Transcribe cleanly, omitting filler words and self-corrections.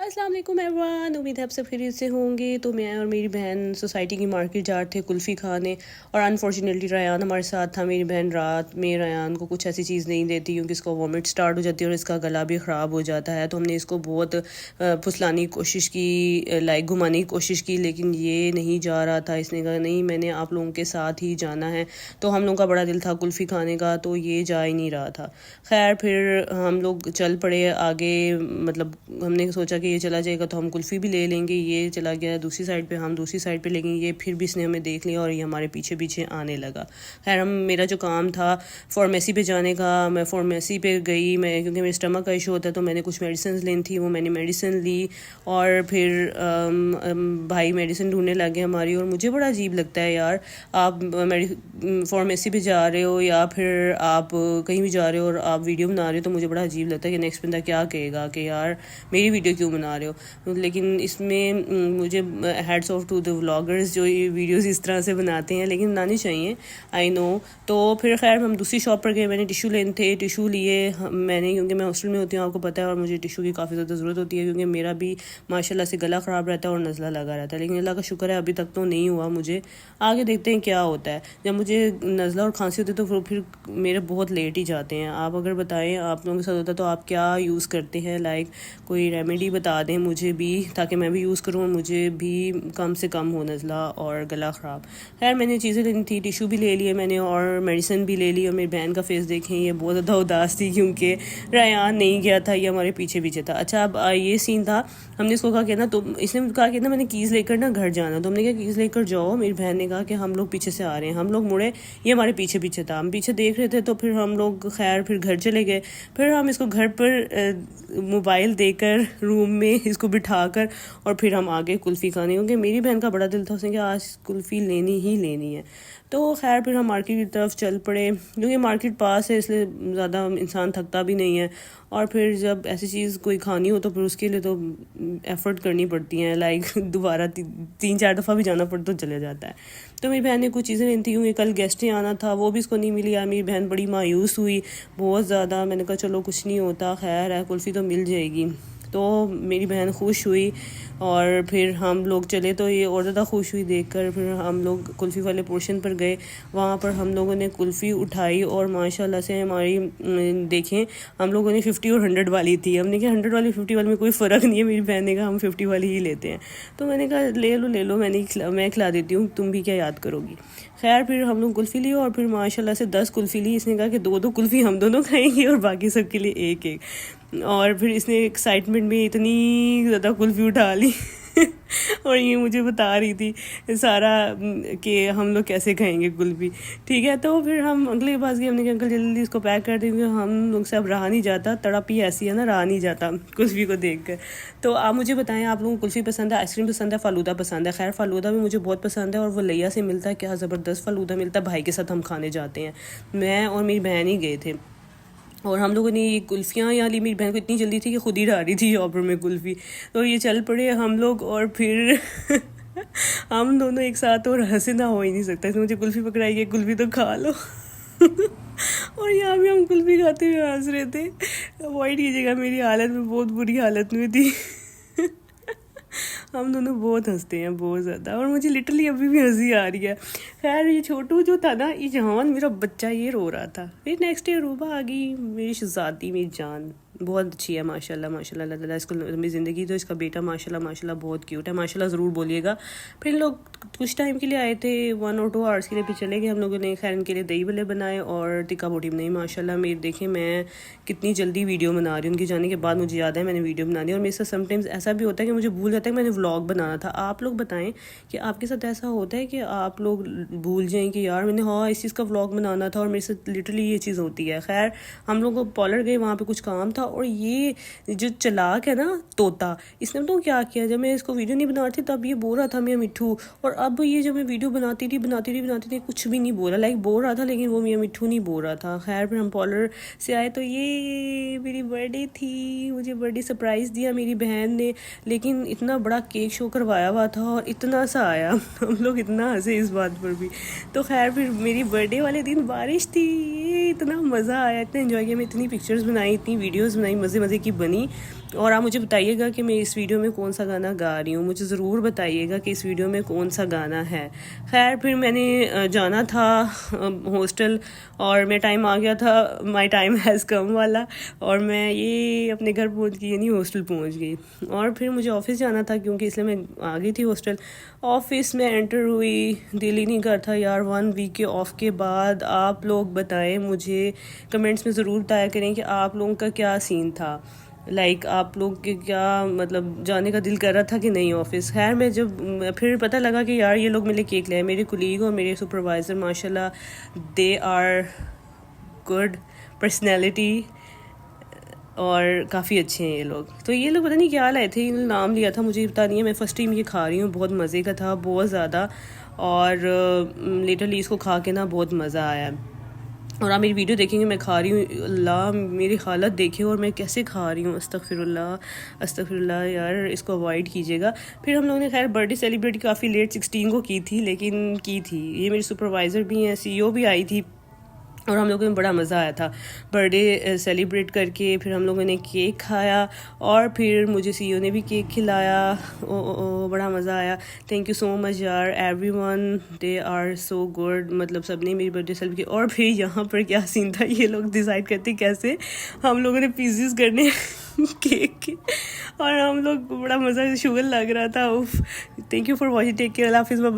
अस्सलाम वालेकुम एवरीवन, उम्मीद है आप सब खैरियत से होंगे। तो मैं और मेरी बहन सोसाइटी की मार्केट जा रहे थे कुल्फ़ी खाने, और अनफॉर्चुनेटली रयान हमारे साथ था। मेरी बहन रात में रयान को कुछ ऐसी चीज़ नहीं देती क्योंकि इसको वॉमिट स्टार्ट हो जाती है और इसका गला भी ख़राब हो जाता है। तो हमने इसको बहुत फुसलाने की कोशिश की, लाइक घुमाने की कोशिश की, लेकिन ये नहीं जा रहा था। इसने कहा नहीं, मैंने आप लोगों के साथ ही जाना है। तो हम लोगों का बड़ा दिल था कुल्फ़ी खाने का, तो ये जा ही नहीं रहा था। खैर फिर हम लोग चल पड़े आगे। मतलब हमने सोचा कि ये चला जाएगा तो हम कुल्फ़ी भी ले लेंगे। ये चला गया दूसरी साइड पे, हम दूसरी साइड पे लेंगे। ये फिर भी इसने हमें देख लिया और ये हमारे पीछे पीछे आने लगा। खैर मेरा जो काम था फार्मेसी पे जाने का, मैं फार्मेसी पे गई। मैं क्योंकि मेरे स्टमक का इशू होता है तो मैंने कुछ मेडिसिन लेनी थी, वो मैंने मेडिसिन ली। और फिर भाई मेडिसिन ढूंढने लगे हमारी। और मुझे बड़ा अजीब लगता है यार, आप फार्मेसी पे जा रहे हो या फिर आप कहीं भी जा रहे हो और आप वीडियो बना रहे हो, तो मुझे बड़ा अजीब लगता है कि नेक्स्ट बंदा क्या कहेगा कि यार मेरी वीडियो क्यों बना रहे हो। लेकिन इसमें मुझे heads off to the vloggers जो ये वीडियोस इस तरह से बनाते हैं, लेकिन बनानी चाहिए, आई नो। तो फिर खैर हम दूसरी शॉप पर गए। मैंने टिशू लेने थे, टिशू लिए मैंने, क्योंकि मैं हॉस्टल में होती हूँ आपको पता है, और मुझे टिशू की काफ़ी ज़्यादा ज़रूरत होती है क्योंकि मेरा भी माशाल्लाह से गला ख़राब रहता है और नज़ला लगा रहता है। लेकिन अल्लाह का शुक्र है अभी तक तो नहीं हुआ मुझे। आगे देखते हैं क्या होता है। जब मुझे नज़ला और खांसी होती है तो फिर मेरे बहुत लेट ही जाते हैं। आप अगर बताएं आप लोगों के साथ होता है तो आप क्या यूज़ करते हैं, लाइक कोई रेमेडी बता दें मुझे भी, ताकि मैं भी यूज़ करूँ, मुझे भी कम से कम हो नज़ला और गला ख़राब। खैर मैंने चीज़ें लेनी थी, टिशू भी ले लिए मैंने और मेडिसिन भी ले ली। और मेरी बहन का फेस देखें, ये बहुत ज़्यादा उदास थी क्योंकि रयान नहीं गया था, ये हमारे पीछे पीछे था। अच्छा अब ये सीन था, हमने इसको कहा कि ना, तो इसने कहा कि ना मैंने कीज़ लेकर ना घर जाना। तो हमने कहा कीज़ लेकर जाओ। मेरी बहन ने कहा कि हम लोग पीछे से आ रहे हैं। हम लोग मुड़े, ये हमारे पीछे पीछे था, हम पीछे देख रहे थे। तो फिर हम लोग खैर फिर घर चले गए। फिर हम इसको घर पर मोबाइल देकर रूम में इसको बिठाकर और फिर हम आगे कुल्फ़ी खाने, क्योंकि मेरी बहन का बड़ा दिल था, उसने कहा आज कुल्फ़ी लेनी ही लेनी है। तो खैर फिर हम मार्केट की तरफ चल पड़े, क्योंकि मार्केट पास है इसलिए ज़्यादा इंसान थकता भी नहीं है। और फिर जब ऐसी चीज़ कोई खानी हो तो फिर उसके लिए तो एफ़र्ट करनी पड़ती हैं, लाइक दोबारा 3-4 दफ़ा भी जाना पड़ता तो चले जाता है। तो मेरी बहन ने कुछ चीज़ें लेनी थी, क्योंकि कल गेस्टें आना था, वो भी इसको नहीं मिली। यार मेरी बहन बड़ी मायूस हुई बहुत ज़्यादा। मैंने कहा चलो कुछ नहीं होता, खैर है, कुल्फ़ी तो मिल जाएगी। तो मेरी बहन खुश हुई और फिर हम लोग चले। तो ये और ज़्यादा खुश हुई देखकर। फिर हम लोग कुल्फ़ी वाले पोर्शन पर गए, वहाँ पर हम लोगों ने कुल्फ़ी उठाई और माशाल्लाह से हमारी देखें, हम लोगों ने 50 और 100 वाली थी। हमने कहा 100 वाली 50 वाली में कोई फ़र्क नहीं है। मेरी बहन ने कहा हम 50 वाली ही लेते हैं। तो मैंने कहा ले लो, मैं खिला देती हूँ, तुम भी क्या याद करोगी। खैर फिर हम लोग कुल्फ़ी ली और फिर माशाल्लाह से 10 कुल्फ़ी ली। इसने कहा कि 2-2 कुल्फ़ी हम दोनों खाएंगे और बाकी सब के लिए एक-एक। और फिर इसने एक्साइटमेंट में इतनी ज़्यादा कुल्फ़ी उठा ली और ये मुझे बता रही थी सारा कि हम लोग कैसे खाएंगे कुल्फ़ी। ठीक है, तो फिर हम अगले के पास गए। हमने कहा अंकल जल्दी इसको पैक कर देंगे, हम लोग से अब रहा नहीं जाता, तड़प ही ऐसी है ना, रहा नहीं जाता कुल्फ़ी को देखकर। तो आप मुझे बताएं आप लोगों को कुल्फ़ी पसंद है, आइसक्रीम पसंद है, फ़ालूदा पसंद है। खैर फ़ालूदा भी मुझे बहुत पसंद है और वो लिया से मिलता है, क्या ज़बरदस्त फ़ालूदा मिलता है। भाई के साथ हम खाने जाते हैं, मैं और मेरी बहन ही गए थे। और हम लोगों ने ये कुल्फ़ियाँ यहाँ ली। मेरी बहन को इतनी जल्दी थी कि खुद ही डाल रही थी शॉपर में कुल्फ़ी। तो ये चल पड़े हम लोग और फिर हम दोनों एक साथ, और हंसे ना हो ही नहीं सकता। इसने मुझे कुल्फ़ी पकड़ाई है, कुल्फ़ी तो खा लो और यहाँ भी हम कुल्फ़ी खाते हुए हंस रहे थे। अवॉइड कीजिएगा, मेरी हालत में बहुत बुरी हालत में थी हम दोनों बहुत हंसते हैं बहुत ज़्यादा, और मुझे लिटरली अभी भी हंसी आ रही है। खैर ये छोटू जो था ना, ये जहान मेरा बच्चा, ये रो रहा था। फिर नेक्स्ट डे रूबा आ गई, मेरी शहज़ादी, मेरी जान, बहुत अच्छी है माशाल्लाह माशाल्लाह। अल्लाह ताला इसको लंबी ज़िंदगी। तो इसका बेटा माशाल्लाह माशाल्लाह बहुत क्यूट है, माशाल्लाह ज़रूर बोलिएगा। फिर लोग कुछ टाइम के लिए आए थे, 1 और 2 आवर्स के लिए, फिर चले गए। हम लोगों ने खैर इनके लिए दही बल्ले बनाए और टिक्का बोटी बनाई। माशाल्लाह मेरे देखें मैं कितनी जल्दी वीडियो बना रही हूँ। उनके जाने के बाद मुझे याद है मैंने वीडियो बना दी। और मेरे साथ समटाइम्स ऐसा भी होता है कि मुझे भूल जाता है कि मैंने व्लॉग बनाना था। आप लोग बताएं कि आपके साथ ऐसा होता है कि आप लोग भूल जाएं कि यार मैंने हाँ इस चीज़ का व्लॉग बनाना था, और मेरे साथ लिटरली ये चीज़ होती है। खैर हम लोग पॉलर गए, वहाँ पे कुछ काम था, और ये जो चलाक है ना तोता, इसने तो क्या किया, जब मैं इसको वीडियो नहीं बना रही थी तब ये बोल रहा था मियाँ मिट्ठू, और अब ये जब मैं वीडियो बनाती थी कुछ भी नहीं बोला, लाइक बोल रहा था लेकिन वो मियाँ मिट्ठू नहीं बोल रहा था। खैर फिर हम पॉलर से आए तो ये मेरी बर्थडे थी, मुझे बर्थडे सरप्राइज़ दिया मेरी बहन ने, लेकिन इतना बड़ा केक शो करवाया हुआ था और इतना सा आया हम लोग इतना हंसे इस बात पर भी। तो खैर फिर मेरी बर्थडे वाले दिन बारिश थी, इतना मज़ा आया, इतना एंजॉय किया। मैं इतनी पिक्चर्स बनाई, इतनी वीडियोस ویڈیوز بنائی, مزے مزے کی بنی. اور آپ مجھے بتائیے گا کہ میں اس ویڈیو میں کون سا گانا گا رہی ہوں, مجھے ضرور بتائیے گا کہ اس ویڈیو میں کون سا گانا ہے. خیر پھر میں نے جانا تھا ہاسٹل, اور میں ٹائم آ گیا تھا, مائی ٹائم ہیز کم والا, اور میں یہ اپنے گھر پہنچ گئی, یعنی ہاسٹل پہنچ گئی. اور پھر مجھے آفس جانا تھا, کیونکہ اس لیے میں آ گئی تھی ہاسٹل. آفس میں انٹر ہوئی, دل ہی نہیں کرتا یار 1 ویک کے آف کے بعد. آپ لوگ بتائیں مجھے, کمنٹس میں ضرور بتایا کریں کہ آپ لوگوں کا کیا سین تھا, لائک آپ لوگ کے کیا مطلب جانے کا دل کر رہا تھا کہ نہیں آفس. خیر میں جب پھر پتہ لگا کہ یار یہ لوگ میرے کیک لائے, میرے کولیگ اور میرے سپروائزر ماشاء اللہ دے آر گڈ پرسنالٹی, اور کافی اچھے ہیں یہ لوگ. تو یہ لوگ پتہ نہیں کیا لائے تھے, نام لیا تھا مجھے پتہ نہیں ہے, میں فرسٹ ٹائم یہ کھا رہی ہوں, بہت مزے کا تھا, بہت زیادہ. اور لیٹرلی اس کو کھا کے نا بہت مزہ آیا. اور آپ میری ویڈیو دیکھیں گے میں کھا رہی ہوں, اللہ میری حالت دیکھیں اور میں کیسے کھا رہی ہوں, استغفر اللہ استغفر اللہ. یار اس کو اوائڈ کیجیے گا. پھر ہم لوگوں نے خیر برتھ ڈے سیلیبریٹ کافی لیٹ 16 کو کی تھی, لیکن کی تھی. یہ میری سپروائزر بھی ہیں, CEO بھی آئی تھی, اور ہم لوگوں میں بڑا مزہ آیا تھا برتھ ڈے سیلیبریٹ کر کے. پھر ہم لوگوں نے کیک کھایا, اور پھر مجھے CEO نے بھی کیک کھلایا. بڑا مزہ آیا. تھینک یو سو مچ یار everyone, they are so good, مطلب سب نے میری برتھ ڈے سیلیبریٹ کی. اور پھر یہاں پر کیا سین تھا, یہ لوگ ڈیسائڈ کرتے کیسے, ہم لوگوں نے پیسز کرنے کیک کے, اور ہم لوگ بڑا مزہ شوگر لگ رہا تھا. Thank you for watching, take care, اللہ حافظ, بائے.